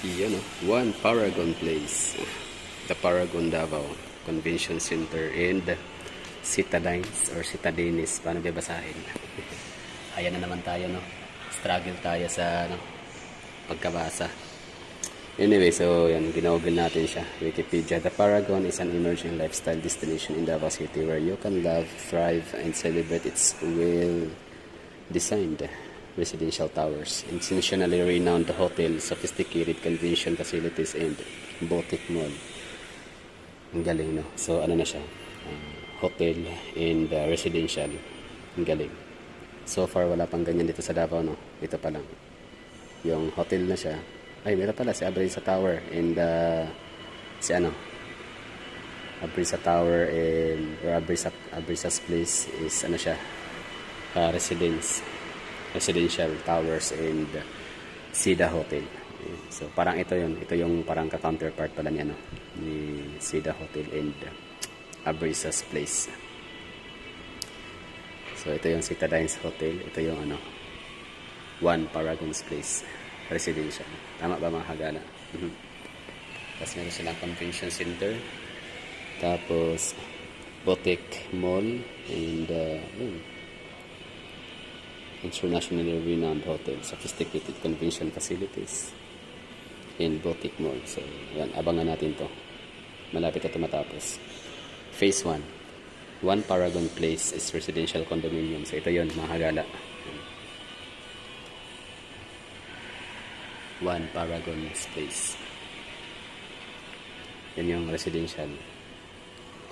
Iyon, no? One Paragon Place. The Paragon Davao Convention Center and Citadines or Citadines. Paano babasahin? Ayan na naman tayo, no? Struggle tayo sa pagkabasa. Anyway, so yan, ginugol natin siya. Wikipedia. The Paragon is an emerging lifestyle destination in Davao City where you can love, thrive, and celebrate its well-designed residential towers, internationally renowned hotel, sophisticated convention facilities, and boutique mall. Ang galing, no? So, ano na siya? Hotel and residential. Ang galing. So far, wala pang ganyan dito sa Davao, no? Ito pa lang. Yung hotel na siya. Ay, meron pala si Abrisa Tower and si Abrisa Tower and Abrisa's Place is ano siya? Residential towers and Sida Hotel. So parang ito yung parang ka-counterpart pala niya, no, ni Sida Hotel and Abrisa's Place. So ito yung Citadines Hotel, ito yung One Paragon's Place residential. Tama ba mga hagala? Tapos meron silang convention center, tapos boutique mall and internationally renowned hotel, sophisticated convention facilities, and boutique mall. So, yan, abangan natin to. Malapit na matapos. Phase 1. One Paragon Place is residential condominium. So, ito yun, mga hagala. One Paragon Place. Yan yung residential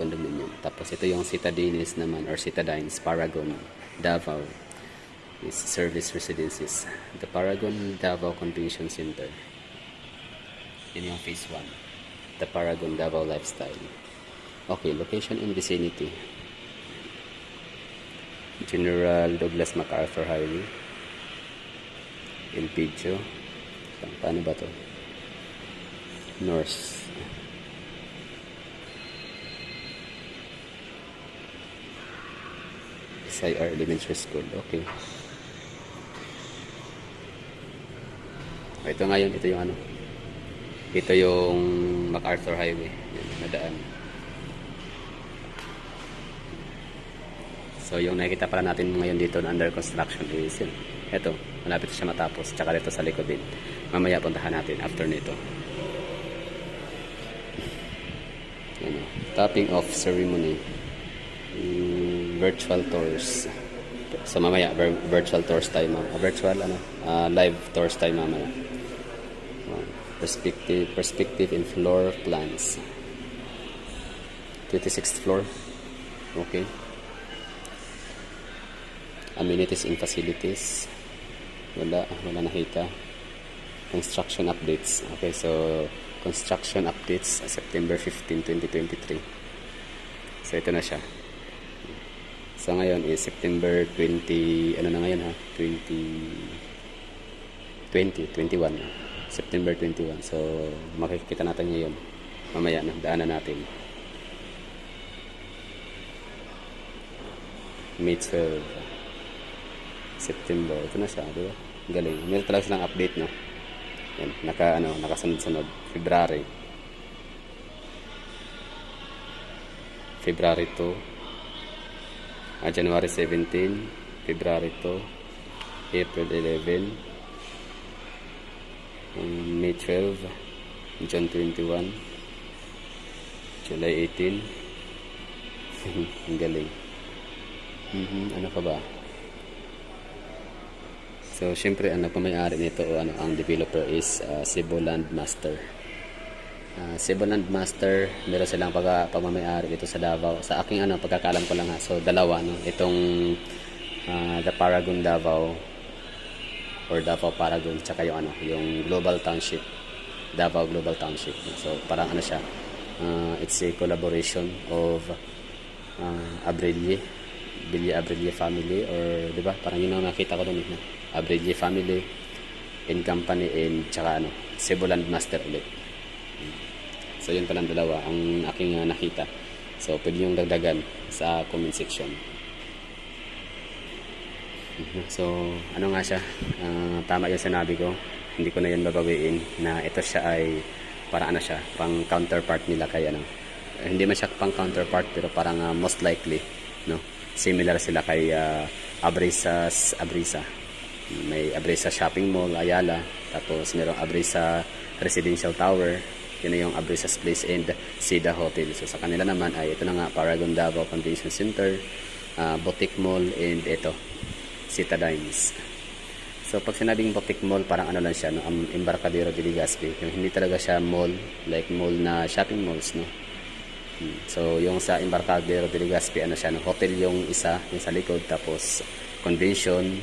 condominium. Tapos, ito yung Citadines naman, or Citadines, Paragon, Davao. Is service residences. The Paragon Davao Convention Center. Yun yung phase 1. The Paragon Davao Lifestyle. Okay, location in vicinity. General Douglas MacArthur Highway. Elpidio. Paano ba to? North. SIR Elementary School. Okay. Ito ngayon, ito yung MacArthur Highway. Yan, nadaan. So, yung nakikita pala natin ngayon dito na under construction is yun. Ito, malapit siya matapos. Tsaka dito sa likod din. Mamaya puntahan natin after nito. Yan, topping off ceremony. Virtual tours. So, mamaya, virtual tours tayo. Live tours tayo mamaya. Perspective in floor plans. 26th floor. Okay. Amenities and facilities. Wala nakita. Construction updates. Okay, so construction updates September 15, 2023. So ito na siya. So ngayon is September 20, ano na ngayon ha? 21. September 21. So, makikita natin ngayon. Mamaya na, daanan natin. May 12. September. Ito na siya, di ba? Galing. Meron talaga silang update, no? Yan, nakasunod-sunod. February 2. January 17. February 2. April 11. May 12, June 21, July 18. Ang galing. Ano pa ba? So, syempre, ang nagpamayari nito o ang developer is Cebu Land Master. Cebu Land Master, meron silang pagmamayari dito sa Davao. Sa aking pagkakaalam ko lang ha. So, dalawa, no? Itong The Paragon Davao or Davao Paragon, tsaka yung Global Township, Davao Global Township. So parang siya, it's a collaboration of Abrilye family, or di ba? Parang yun ang nakita ko doon, Abrilye family and company, and tsaka Cebu Land Master ulit. So yun palang dalawa ang aking nakita. So pwede yung dagdagan sa comment section. So, ano nga siya? Tama yung sinabi ko. hindi ko na yan babawiin, na ito siya ay para ano siya, pang counterpart nila kay ano. Hindi man siya pang counterpart pero parang most likely, no? Similar sila kay Abrisa. May Abrisa Shopping Mall, Ayala. Tapos merong Abrisa Residential Tower. Yun yung Abrisa's Place and Sida Hotel. So sa kanila naman ay ito na nga, Paragon Davao Convention Center, Boutique Mall, and ito, Citadines. So pag sinabing Boutique Mall, parang ano lang siya, no? Embarcadero de Legazpi. Yung hindi talaga siya mall, like mall na shopping malls, no? So yung sa Embarcadero de Legazpi, ano siya, no? Hotel yung isa, yung sa likod, tapos convention,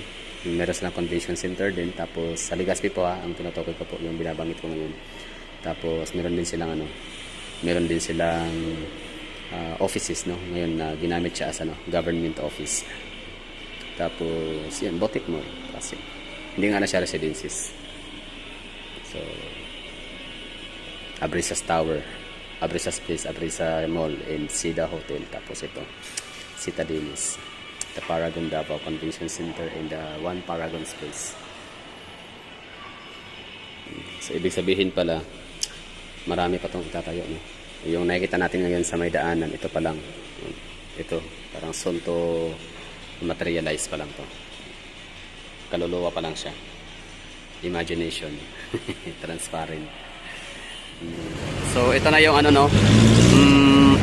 meron silang convention center din, tapos sa Legazpi po ang tinutukoy ko po, yung binabanggit ko ngayon. Tapos meron din silang ano, meron din silang offices, no? Ngayon na ginamit siya as ano, government office. Tapos yun, Boutique Mall kasi hindi nga na siya residences. So Abrisa's Tower, Abrisa's Place, Abrisa Mall, and Sida Hotel. Tapos ito, Citadines, the Paragon Davao Convention Center, and the One Paragon Space. So ibig sabihin pala, marami pa itong itatayo, no? Yung nakikita natin ngayon sa may daanan, ito pa lang. Ito, parang soon to materialize pa lang to. Kaluluwa pa lang siya. Imagination. Transparent. So ito na yung ano, no,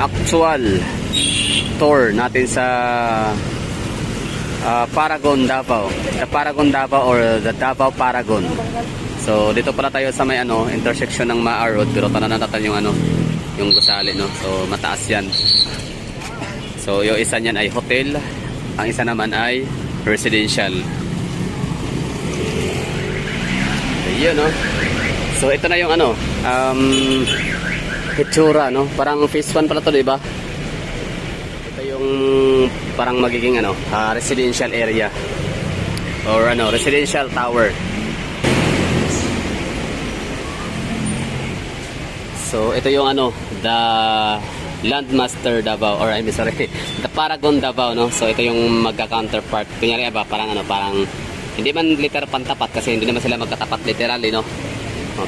actual tour natin sa Paragon Davao. The Paragon Davao or the Davao Paragon. So dito pala tayo sa may ano, intersection ng Maa Road, pero tanan natin yung ano, yung gusali, no. So mataas yan. So yung isa niyan ay hotel, ang isa naman ay residential. Yun, no. So ito na yung ano, hitsura, no. Parang phase 1 pala to, di ba? Ito yung parang magiging ano, residential area or ano, residential tower. So ito yung ano, the Landmaster Davao, or I'm sorry, the Paragon Davao, no. So ito yung magka-counterpart. Kunyari ba, parang ano, parang hindi man literal pantapat kasi hindi naman sila magkatapat literally, no.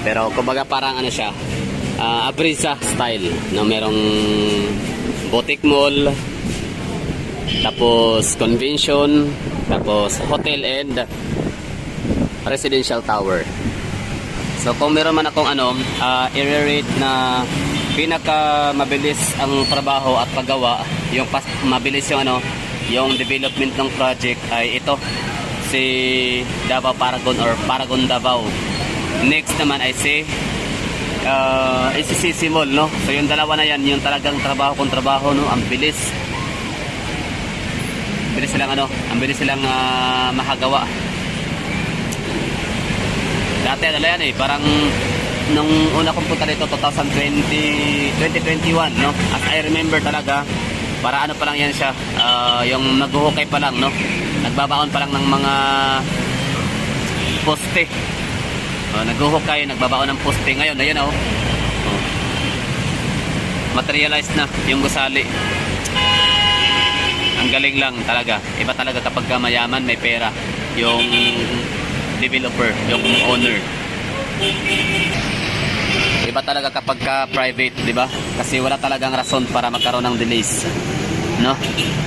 Pero kumbaga parang ano siya, Abrisa style, no. Merong boutique mall, tapos convention, tapos hotel and residential tower. So kung meron man akong ano, i-rate na pinaka mabilis ang trabaho at paggawa, yung mabilis yung ano, yung development ng project ay ito, si Davao Paragon or Paragon Davao. Next naman ay si SCC Mall, no. So yung dalawa na yan, yung talagang trabaho kung trabaho, no. Ang bilis. Bilis silang ano, ang bilis silang mahagawa. Dati ano yan eh, parang nung una kong punta dito 2021, no. As I remember talaga, para ano pa lang yan siya, yung naghuhukay pa lang, no. Nagbabaon pa lang ng mga poste. Naghuhukay, nagbabaon ng poste. Ngayon, ayun oh. Materialized na yung gusali. Ang galing lang talaga. Iba talaga kapag mayaman, may pera yung developer, yung owner. Iba talaga kapag private, di ba? Kasi wala talagang rason para magkaroon ng delays, no?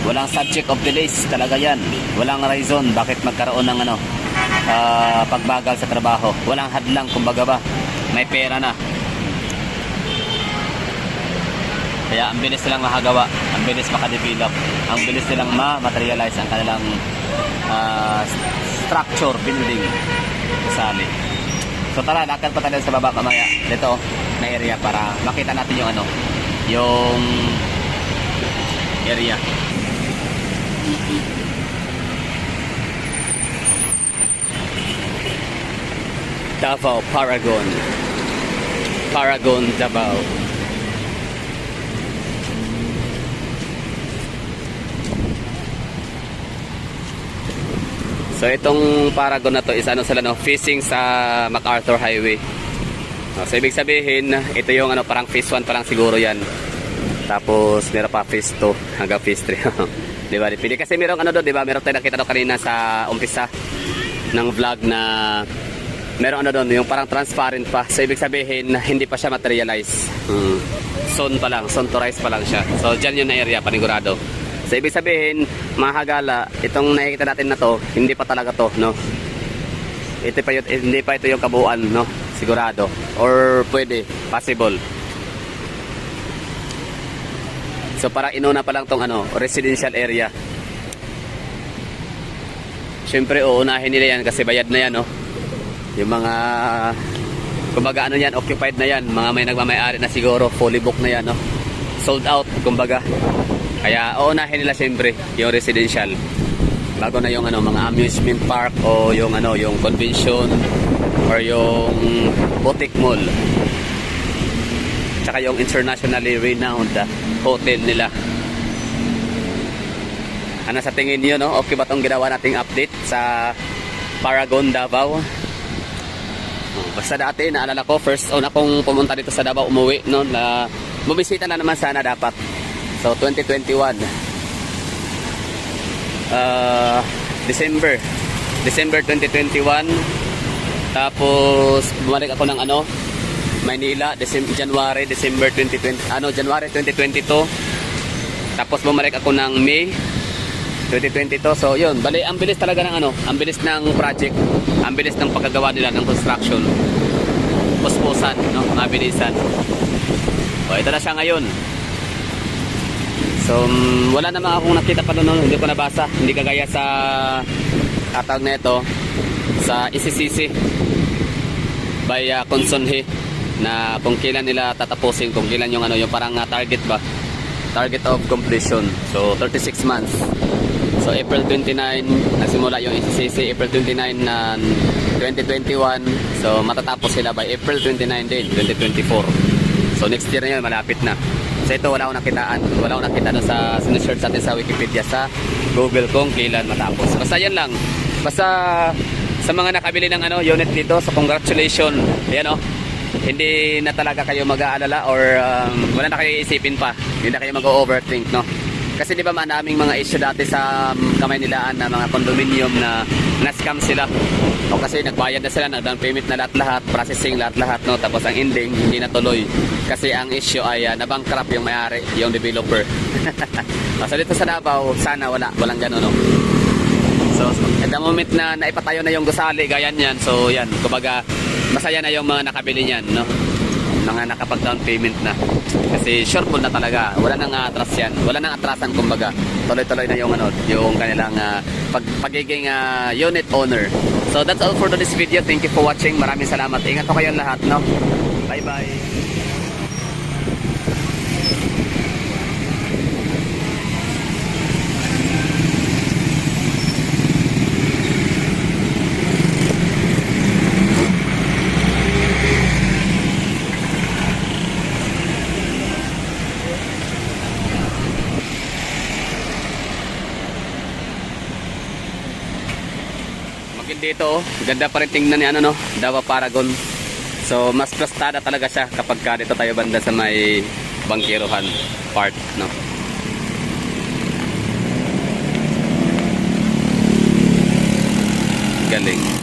Walang subject of delays talaga yan. Walang reason bakit magkaroon ng ano, pagbagal sa trabaho. Walang hadlang, kumbaga ba, may pera na. Kaya ang bilis silang makagawa, ang bilis makadevelop, ang bilis silang ma-materialize ang kanilang structure, building, kasali. So tara, lakad pa tayo sa baba mamaya dito na area para makita natin yung ano, yung area. Davao Paragon, Paragon Davao. So itong Paragon na to is ano sila, no, facing sa MacArthur Highway. So ibig sabihin, ito yung ano, parang phase 1 pa lang siguro yan. Tapos meron pa phase 2 hanggang phase 3. Diba? Pili kasi merong ano doon, diba? Meron tayo nakita doon kanina sa umpisa ng vlog na meron ano doon, yung parang transparent pa. So ibig sabihin, hindi pa siya materialize. Soon pa lang, soon to rise pa lang siya. So dyan yung area, panigurado. So ibig sabihin, mga hagala, itong nakikita natin na to, hindi pa talaga to, no? Hindi pa ito yung kabuuan, no? Sigurado. Or pwede, possible. So parang inuna pa lang tong ano, residential area. Siyempre uunahin nila yan kasi bayad na yan, no? Yung mga kumbaga ano yan, occupied na yan, mga may nagmamayari na siguro, fully booked na yan, no? Sold out, kumbaga. Kaya uunahin nila siyempre yung residential bago na yung ano, mga amusement park o yung ano, yung convention or yung boutique mall. Tsaka yung internationally renowned hotel nila. Ano sa tingin niyo, no? Okay ba tong ginawa nating update sa Paragon Davao? Basta dati naalala ko first akong pumunta dito sa Davao, umuwi no, na bumisita na naman sana dapat. So 2021 December 2021, tapos bumalik ako ng ano, Maynila, January 2022, tapos bumalik ako ng May 2022. So yun, bali ang bilis talaga ng ano, ang bilis ng project, ang bilis ng paggawa nila ng construction. Puspusan, no, mabilisan. O ito na siya ngayon. So wala namang akong nakita pa noon, hindi ko nabasa, hindi kagaya sa atag na ito sa ICCC by Consonhe na kung kailan nila tatapusin, kung kailan yung ano, yung parang target ba, target of completion. So 36 months. So April 29 nagsimula yung ICCC, April 29 na 2021. So matatapos sila by April 29 din 2024. So next year na yun, malapit na. So ito wala akong nakitaan, wala akong nakita doon sa sinesearch natin sa Wikipedia, sa Google kung kailan matapos. Basta yan lang. Basta sa mga nakabili ng ano, unit dito, so congratulations. Ayan o. Hindi na talaga kayo mag-aalala or wala na kayo isipin pa. Hindi na kayo mag-overthink, no? Kasi di ba maraming mga issue dati sa Kamaynilaan na mga condominium na na-scam sila. O kasi nagbayad na sila, nag-down payment na lahat-lahat, processing lahat-lahat, no? Tapos ang ending, hindi natuloy. Kasi ang issue ay na-bankrupt yung may-ari, yung developer. So dito sa Davao, sana walang gano'n, no? So at the moment na naipatayo na yung gusali, gaya niyan, so yan, kumbaga, masaya na yung mga nakabili niyan, no? Mga nakapag-down payment na. Kasi sure po na talaga, wala nang atras yan. Wala nang atrasan, kumbaga. Tuloy-tuloy na yung ano, yung kanilang pagiging unit owner. So that's all for today's video. Thank you for watching. Maraming salamat. Ingat po kayong lahat, no? Bye-bye. Dito, ganda pa rin tingnan ni ano, no, Davao Paragon. So mas plastada talaga siya kapag dito tayo banda sa may Bangkiruhan part, no. Galing.